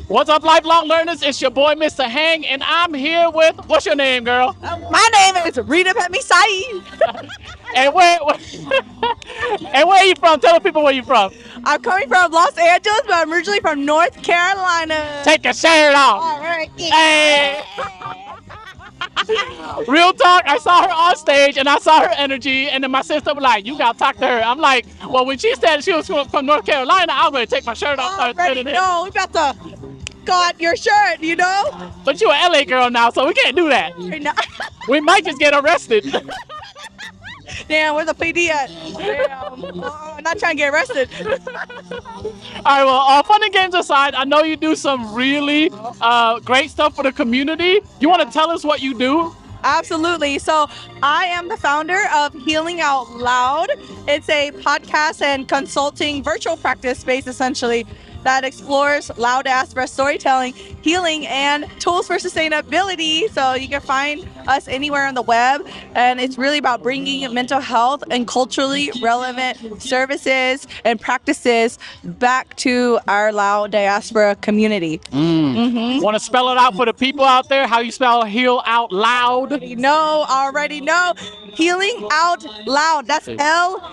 What's up, lifelong learners? It's your boy, Mr. Hang, and I'm here with, what's your name, girl? My name is Rita Pemi Saeed. And and where are you from? Tell the people where you from. I'm coming from Los Angeles, but I'm originally from North Carolina. Take your shirt off. All right. Hey! Real talk, I saw her on stage and I saw her energy, and then my sister was like, you gotta talk to her. I'm like, well, when she said she was from North Carolina, I was gonna take my shirt off. Already know. We about to got your shirt, you know? But you an LA girl now, so we can't do that. We might just get arrested. Damn, where's the PD at? Damn. I'm not trying to get arrested. All right, well, all fun and games aside, I know you do some really great stuff for the community. You want to tell us what you do? Absolutely. So I am the founder of Healing Out Loud. It's a podcast and consulting virtual practice space, essentially, that explores loud diaspora storytelling, healing, and tools for sustainability. So you can find us anywhere on the web. And it's really about bringing mental health and culturally relevant services and practices back to our loud diaspora community. Want to spell it out for the people out there? How you spell heal out loud? Already know. Healing Out Loud. That's LAO'D.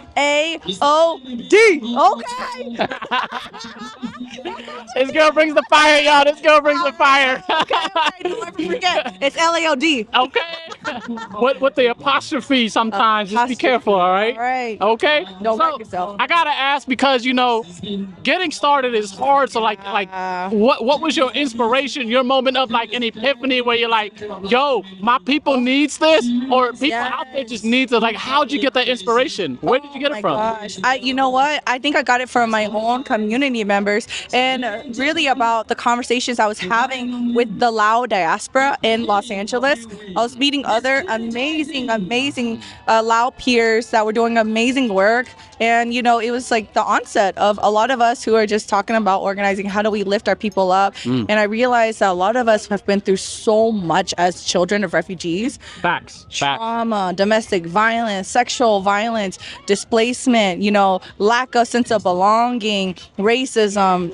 Okay. This girl brings the fire, y'all. This girl brings the fire. Don't ever forget. It's LAO'D. Okay. With the apostrophe sometimes. Just be careful, all right? All right. Okay? Don't So, wreck yourself. I gotta ask because, getting started is hard. So, what was your inspiration, your moment of, an epiphany where you're like, yo, my people needs this? Or people out there just needs it? Like, how'd you get that inspiration? Where did you get it from? Gosh. You know what? I think I got it from my own community members and really about the conversations I was having with the Lao diaspora in Los Angeles. I was meeting other amazing Lao peers that were doing amazing work. And, it was like the onset of a lot of us who are just talking about organizing. How do we lift our people up? And I realized that a lot of us have been through so much as children of refugees. Facts. Trauma, domestic violence, sexual violence, displacement, lack of sense of belonging, racism,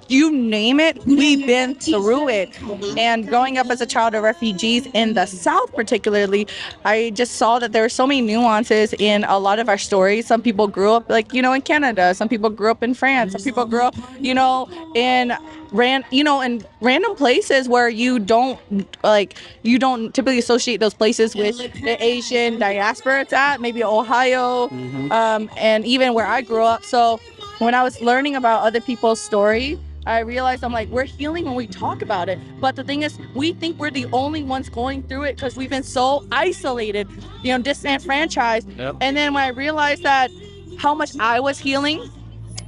you name it, we've been through it. And growing up as a child of refugees in the South particularly, I just saw that there were so many nuances in a lot of our stories. Some people grew up in Canada, some people grew up in France, some people grew up, in random places where you don't typically associate those places with the Asian diaspora it's at, maybe Ohio, and even where I grew up. So when I was learning about other people's story, I realized I'm like, we're healing when we talk about it. But the thing is, we think we're the only ones going through it because we've been so isolated, disenfranchised. Yep. And then when I realized that how much I was healing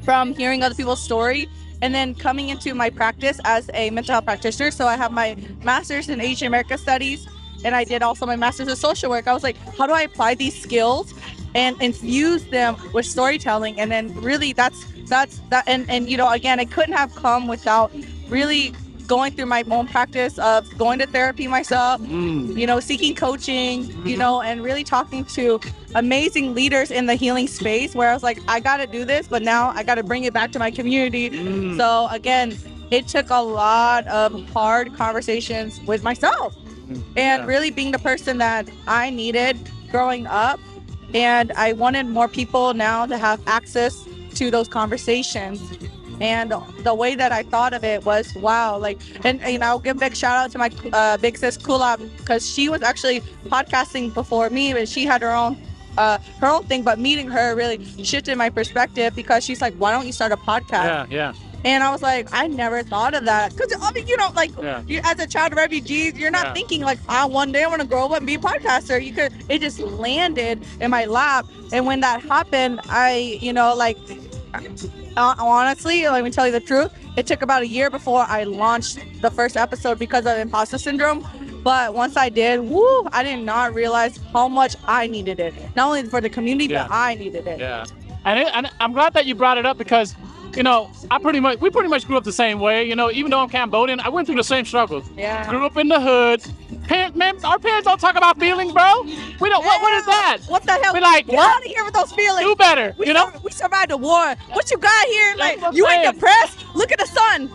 from hearing other people's story, and then coming into my practice as a mental health practitioner. So I have my master's in Asian America Studies, and I did also my master's in social work. I was like, how do I apply these skills and infuse them with storytelling? And then really that's that. And again, it couldn't have come without really going through my own practice of going to therapy myself, seeking coaching, and really talking to amazing leaders in the healing space where I was like, I got to do this, but now I got to bring it back to my community. So again, it took a lot of hard conversations with myself and really being the person that I needed growing up. And I wanted more people now to have access to those conversations. And the way that I thought of it was, wow, and I'll give a big shout out to my big sis Loa'd, because she was actually podcasting before me, but she had her own thing. But meeting her really shifted my perspective because she's like, why don't you start a podcast? Yeah. And I was like, I never thought of that. Because, you, as a child of refugees, you're not thinking one day I want to grow up and be a podcaster. It just landed in my lap. And when that happened, honestly, let me tell you the truth. It took about a year before I launched the first episode because of imposter syndrome. But once I did, I did not realize how much I needed it. Not only for the community, but I needed it. Yeah. And I'm glad that you brought it up because, we pretty much grew up the same way. Even though I'm Cambodian, I went through the same struggles. Yeah. Grew up in the hood. Our parents don't talk about feelings, bro. We don't. What is that? What the hell? We like, get out of here with those feelings. Do better. We survived the war. What you got here? That's what I'm You saying. ain't depressed? Look at the sun.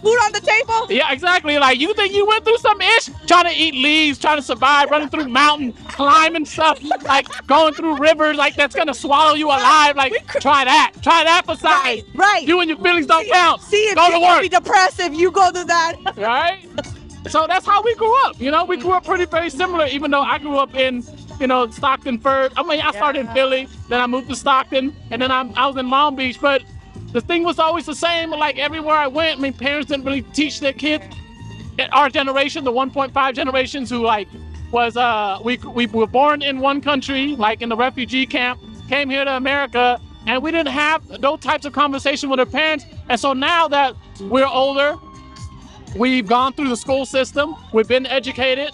food on the table. Yeah, exactly. Like, you think you went through some ish? Trying to eat leaves, trying to survive, running through mountains, climbing stuff, like going through rivers, like that's gonna swallow you alive. Like, try that. Try that for size. Right. You and your feelings don't count. See if go you to can work. be depressed if you go through that. Right? So that's how we grew up. You know, we grew up pretty very similar, even though I grew up in, you know, Stockton first. I mean, I started in Philly, then I moved to Stockton, and then I was in Long Beach. But the thing was always the same. Like, everywhere I went, I mean, parents didn't really teach their kids. Our generation, the 1.5 generations who like was we were born in one country, like in the refugee camp, came here to America, and we didn't have those types of conversation with our parents. And so now that we're older, we've gone through the school system, we've been educated.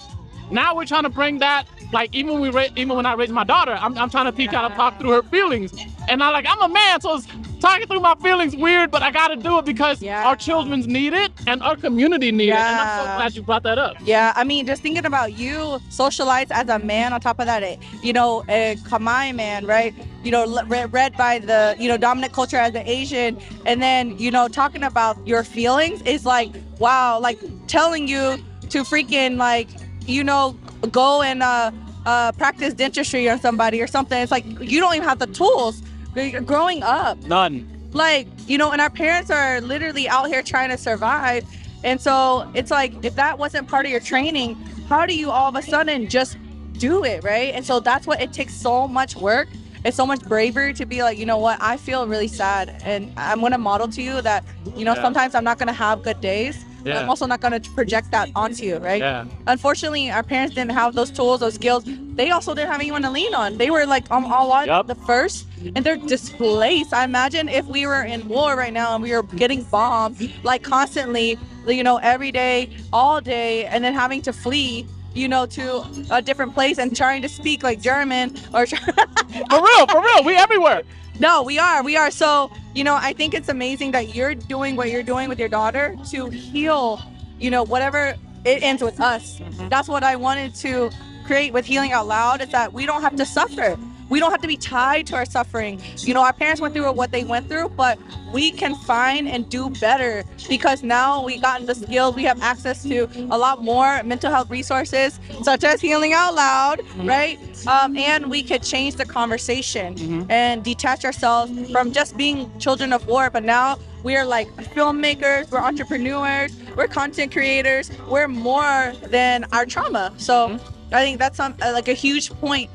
Now we're trying to bring that, like, even when I raise my daughter, I'm trying to teach her how to talk through her feelings. And I'm a man, so it's talking through my feelings weird, but I gotta do it because our children need it and our community need it. And I'm so glad you brought that up. Yeah, I mean, just thinking about you socialized as a man on top of that, you know, a Khmer man, right? You know, read by the, you know, dominant culture as an Asian. And then, you know, talking about your feelings is like, wow, like telling you to freaking, like, you know, go and practice dentistry on somebody or something. It's like, you don't even have the tools. Growing up, none. Like, you know, and our parents are literally out here trying to survive. And so it's like, if that wasn't part of your training, how do you all of a sudden just do it, right? And so that's what it takes, so much work. It's so much bravery to be like, you know what, I feel really sad, and I'm going to model to you that, you know, sometimes I'm not going to have good days. Yeah. I'm also not going to project that onto you, right? Yeah. Unfortunately, our parents didn't have those tools, those skills. They also didn't have anyone to lean on. They were like the first, and they're displaced. I imagine if we were in war right now and we were getting bombed like constantly, you know, every day, all day, and then having to flee, you know, to a different place and trying to speak like German or for real, we everywhere. No, we are. So, you know, I think it's amazing that you're doing what you're doing with your daughter to heal, you know, whatever it ends with us. That's what I wanted to create with Healing Out Loud, is that we don't have to suffer. We don't have to be tied to our suffering. You know, our parents went through what they went through, but we can find and do better because now we gotten the skills. We have access to a lot more mental health resources, such as Healing Out Loud, right? And we could change the conversation and detach ourselves from just being children of war. But now we're like filmmakers, we're entrepreneurs, we're content creators, we're more than our trauma. So I think that's like a huge point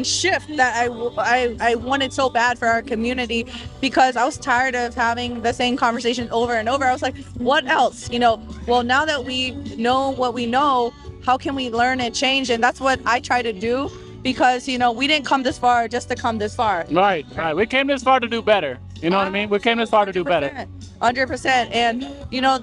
shift that I wanted so bad for our community, because I was tired of having the same conversation over and over. I was like, what else? You know, well, now that we know what we know, how can we learn and change? And that's what I try to do, because, you know, we didn't come this far just to come this far. Right. We came this far to do better. You know what I mean? We came this far to do better. 100%. And, you know,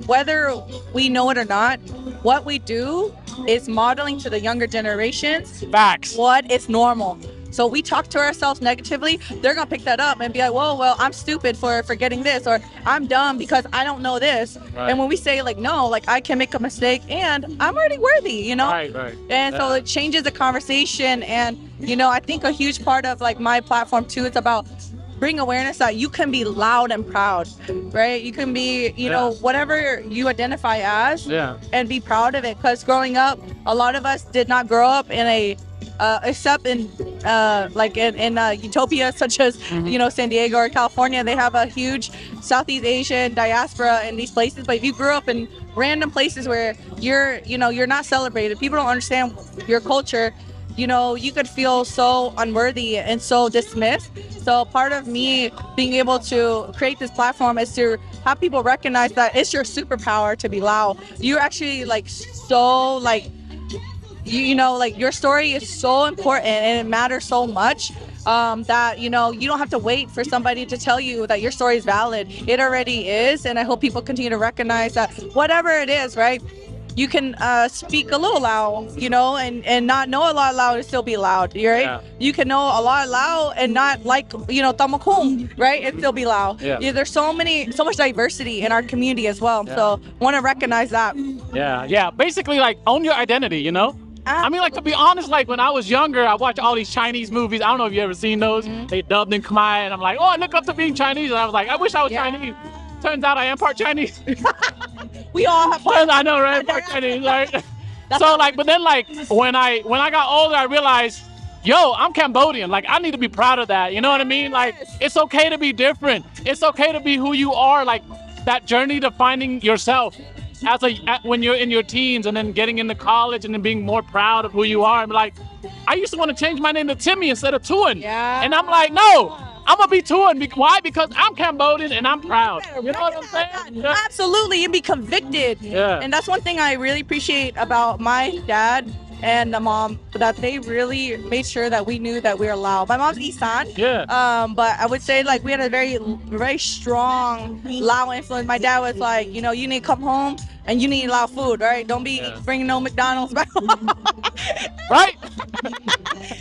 whether we know it or not, what we do is modeling to the younger generations facts. What is normal. So we talk to ourselves negatively, they're going to pick that up and be like, well, I'm stupid for forgetting this, or I'm dumb because I don't know this. Right. And when we say, like, no, like, I can make a mistake and I'm already worthy, you know? Right. And so it changes the conversation. And, you know, I think a huge part of, like, my platform too, it's about bring awareness that you can be loud and proud, right? You can be, you know, whatever you identify as, and be proud of it. Because growing up, a lot of us did not grow up in a, except in like in utopia such as, you know, San Diego or California. They have a huge Southeast Asian diaspora in these places. But if you grew up in random places where you're not celebrated, people don't understand your culture, you know, you could feel so unworthy and so dismissed. So part of me being able to create this platform is to have people recognize that it's your superpower to be loud. You're actually like so like, you know, like your story is so important and it matters so much that, you know, you don't have to wait for somebody to tell you that your story is valid. It already is. And I hope people continue to recognize that whatever it is, right? You can speak a little loud, you know, and not know a lot loud and still be loud, right? Yeah. You can know a lot loud and not like, you know, tamakung, right? And still be loud. Yeah. There's so much diversity in our community as well. Yeah. So want to recognize that. Yeah. Basically, like, own your identity, you know? I mean, like, to be honest, like, when I was younger, I watched all these Chinese movies. I don't know if you ever seen those. They dubbed in Khmer, and I'm like, oh, I look up to being Chinese. And I was like, I wish I was Chinese. turns out I am part Chinese. We all have I know, right? Part Chinese, right? So like, but then like when I got older, I realized, yo, I'm Cambodian. Like, I need to be proud of that. You know what I mean? Like, it's okay to be different. It's okay to be who you are. Like, that journey to finding yourself when you're in your teens and then getting into college and then being more proud of who you are. I'm like, I used to want to change my name to Timmy instead of Tuan. Yeah. And I'm like, no, I'm gonna be Tuan. Why? Because I'm Cambodian and I'm proud. You know what I'm saying? Yeah. Absolutely, you'd be convicted. Yeah. And that's one thing I really appreciate about my dad and the mom, that they really made sure that we knew that we were Lao. My mom's Isan. Yeah. But I would say like we had a very strong Lao influence. My dad was like, you know, you need to come home and you need Lao food, right? Don't be bringing no McDonald's back home. Right?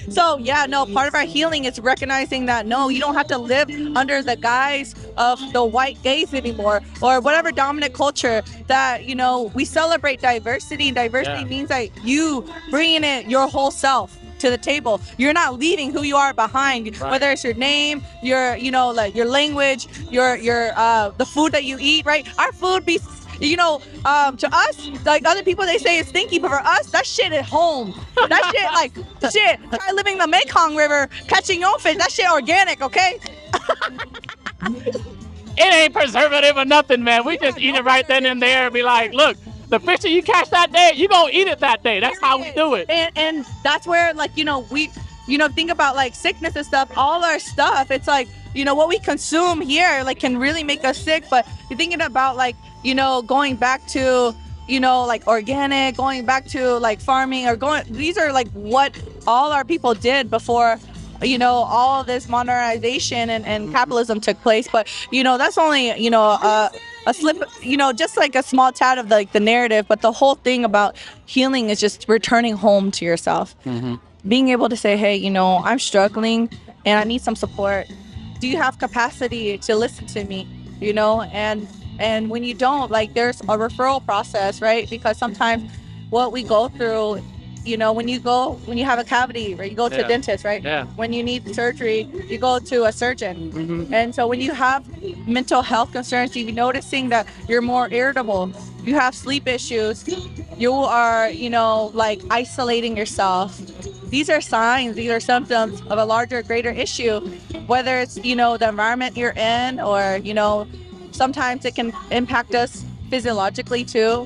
So yeah, no, part of our healing is recognizing that no, you don't have to live under the guise of the white gaze anymore, or whatever dominant culture that, you know, we celebrate diversity. Diversity means that you bringing it your whole self to the table. You're not leaving who you are behind, whether it's your name, your, you know, like your language, your the food that you eat, right? Our food be, you know, to us, like other people, they say it's stinky, but for us, that shit is home. That shit, like, shit, try living the Mekong River, catching your own fish, that shit organic, okay? It ain't preservative or nothing, man. We just eat it right then and there and be like, look, the fish that you catch that day, you gonna eat it that day. That's how we do it. And that's where, like, you know, we, you know, think about like sickness and stuff, all our stuff, it's like, you know, what we consume here, like, can really make us sick. But you're thinking about, like, you know, going back to, you know, like organic, going back to like farming, or these are like what all our people did before, you know, all this modernization and capitalism took place. But, you know, that's only, you know, a slip, you know, just like a small tad of the narrative. But the whole thing about healing is just returning home to yourself. Being able to say, hey, you know, I'm struggling and I need some support. Do you have capacity to listen to me? You know, and when you don't, like, there's a referral process, right? Because sometimes what we go through, you know, when you have a cavity, right, you go to a dentist, right? Yeah. When you need surgery, you go to a surgeon. And so when you have mental health concerns, you're noticing that you're more irritable, you have sleep issues, you are, you know, like isolating yourself. These are signs, these are symptoms of a larger, greater issue, whether it's, you know, the environment you're in, or, you know, sometimes it can impact us physiologically too,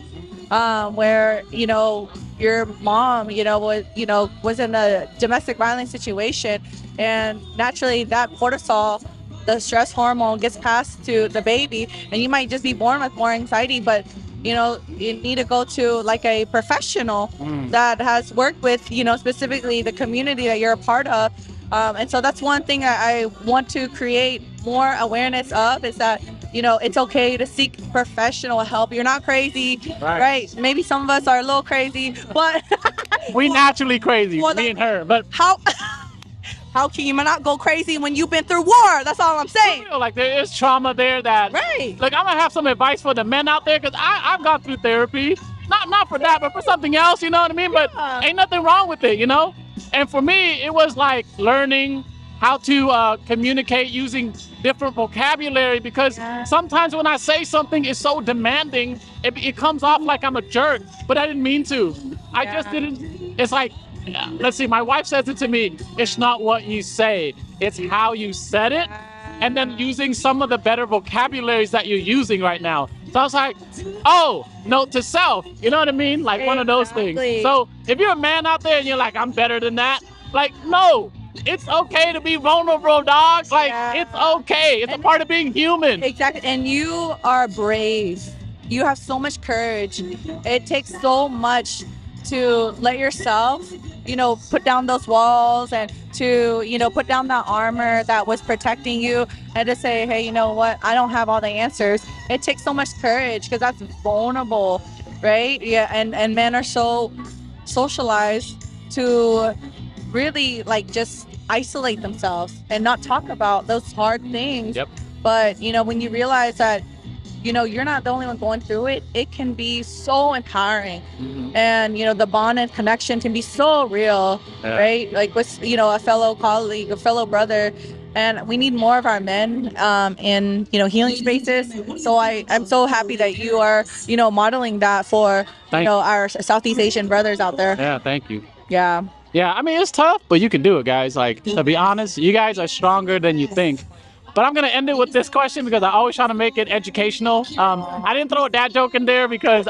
where, you know, your mom, you know, was in a domestic violence situation, and naturally that cortisol, the stress hormone, gets passed to the baby, and you might just be born with more anxiety. But, you know, you need to go to like a professional that has worked with, you know, specifically the community that you're a part of. And so that's one thing I want to create more awareness of, is that, you know, it's okay to seek professional help. You're not crazy, right? Maybe some of us are a little crazy, but we naturally crazy, well, me and her. But how can you not go crazy when you've been through war? That's all I'm saying. Like, there is trauma there that, like, I'm gonna have some advice for the men out there, because I've gone through therapy, not for that, but for something else, you know what I mean? But ain't nothing wrong with it, you know? And for me, it was like learning how to communicate using different vocabulary, because sometimes when I say something is so demanding, it comes off like I'm a jerk, but I didn't mean to. I just didn't. It's like, let's see, my wife says it to me, it's not what you say, it's how you said it, and then using some of the better vocabularies that you're using right now. So I was like, oh, note to self, you know what I mean? Like one of those things. So if you're a man out there and you're like, I'm better than that, like, no. It's okay to be vulnerable, dog. Like, it's okay. It's a part of being human. Exactly. And you are brave. You have so much courage. It takes so much to let yourself, you know, put down those walls, and to, you know, put down that armor that was protecting you, and to say, hey, you know what? I don't have all the answers. It takes so much courage, because that's vulnerable, right? Yeah. And men are so socialized to really, like, just isolate themselves and not talk about those hard things. But, you know, when you realize that, you know, you're not the only one going through it, it can be so empowering. And, you know, the bond and connection can be so real, right? Like with, you know, a fellow colleague, a fellow brother, and we need more of our men in healing spaces. So I'm so happy that you are modeling that for our Southeast Asian brothers out there. Yeah, thank you. Yeah. Yeah, I mean, it's tough, but you can do it, guys. Like, to be honest, you guys are stronger than you think. But I'm gonna end it with this question because I always try to make it educational. I didn't throw a dad joke in there because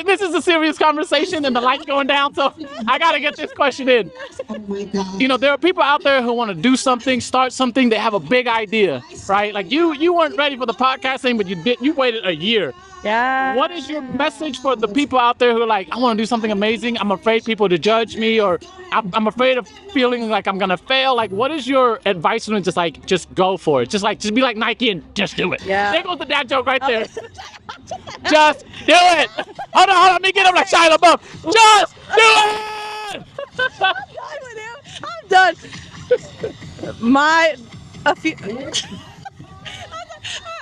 this is a serious conversation and the light's going down, so I gotta get this question in. There are people out there who want to do something, start something. They have a big idea, right? Like you weren't ready for the podcasting, but you waited a year. Yeah. What is your message for the people out there who are like, I want to do something amazing. I'm afraid people to judge me, or I'm afraid of feeling like I'm gonna fail. Like, what is your advice to them? Just go for it. Just be like Nike and just do it. Yeah. There goes the dad joke right there. Just do it. Hold on. Let me get him like Shia LaBeouf. Just do it. I'm done.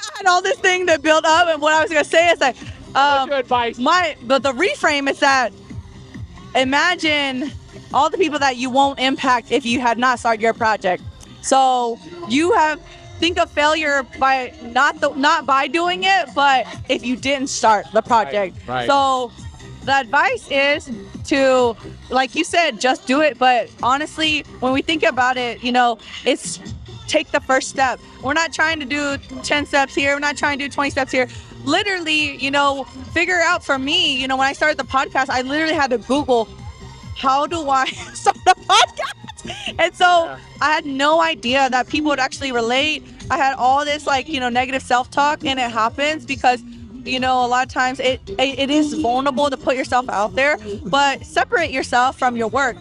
I had all this thing that built up, and what I was gonna say is like, what's your advice? But the reframe is that imagine all the people that you won't impact if you had not started your project. So think of failure by not by doing it, but if you didn't start the project. Right. So the advice is to, like you said, just do it. But honestly, when we think about it, it's take the first step. We're not trying to do 10 steps here. We're not trying to do 20 steps here. Literally, figure out for me, when I started the podcast, I literally had to Google, how do I start a podcast? And so I had no idea that people would actually relate. I had all this negative self-talk, and it happens because a lot of times it is vulnerable to put yourself out there, but separate yourself from your work.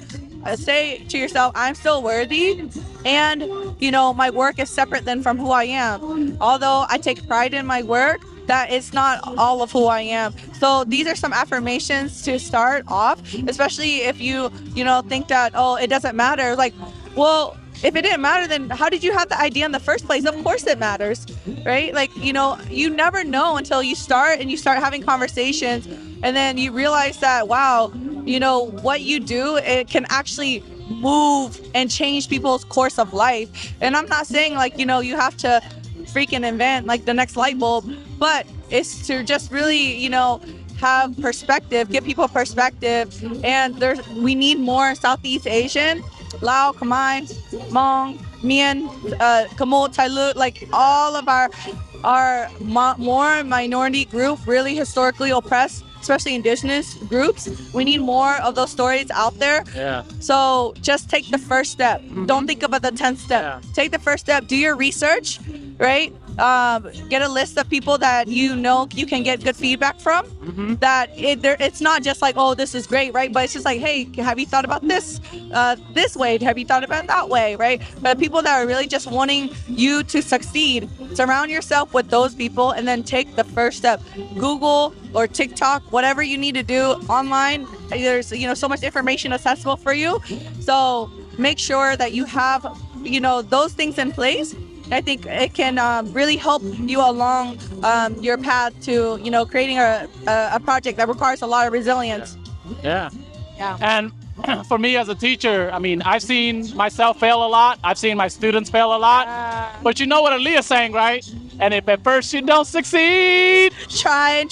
Say to yourself, I'm still worthy, and my work is separate than from who I am. Although I take pride in my work, that is not all of who I am. So these are some affirmations to start off, especially if you think that, oh, it doesn't matter. Like, well, if it didn't matter, then how did you have the idea in the first place? Of course it matters, right? Like, you never know until you start and you start having conversations, and then you realize that, wow, what you do, it can actually move and change people's course of life. And I'm not saying you have to freaking invent the next light bulb, but it's to just really, have perspective, give people perspective. And we need more Southeast Asian, Lao, Khmer, Hmong, Mien, Khmer, Thailand, all of our more minority group, really historically oppressed, especially indigenous groups. We need more of those stories out there. Yeah. So just take the first step. Mm-hmm. Don't think about the 10th step. Yeah. Take the first step. Do your research, right? Get a list of people that you can get good feedback from. Mm-hmm. That it's not just like, oh, this is great, right? But it's just like, hey, have you thought about this way? Have you thought about it that way, right? But people that are really just wanting you to succeed, surround yourself with those people, and then take the first step. Google or TikTok, whatever you need to do online. There's so much information accessible for you. So make sure that you have those things in place. I think it can really help you along your path to creating a project that requires a lot of resilience. Yeah. And for me as a teacher, I mean, I've seen myself fail a lot. I've seen my students fail a lot. But you know what Aaliyah's saying, right? And if at first you don't succeed, try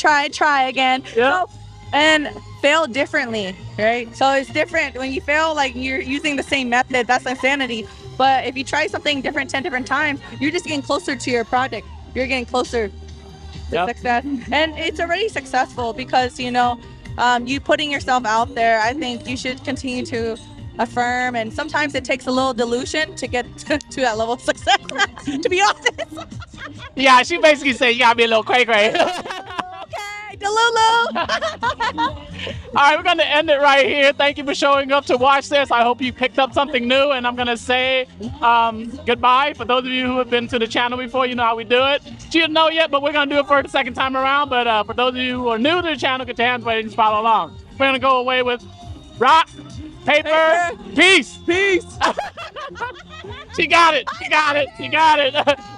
again. Yeah. And fail differently, right? So it's different when you fail, you're using the same method. That's insanity. But if you try something different 10 different times, you're just getting closer to your project. You're getting closer to success. And it's already successful because, you putting yourself out there. I think you should continue to affirm. And sometimes it takes a little dilution to get to that level of success, to be honest. Yeah, she basically said, you gotta be a little cray-cray. Okay, Delulu. All right, we're going to end it right here. Thank you for showing up to watch this. I hope you picked up something new, and I'm going to say goodbye. For those of you who have been to the channel before, you know how we do it. You didn't know yet, but we're going to do it for the second time around. But for those of you who are new to the channel, get your hands ready and follow along. We're going to go away with rock, paper, peace. She got it. You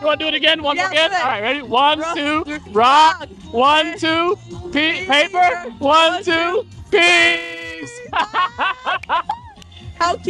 want to do it again? One more again? All right, ready? 1, 2, rock. 1, 2, paper. 1, 2, peace. How cute.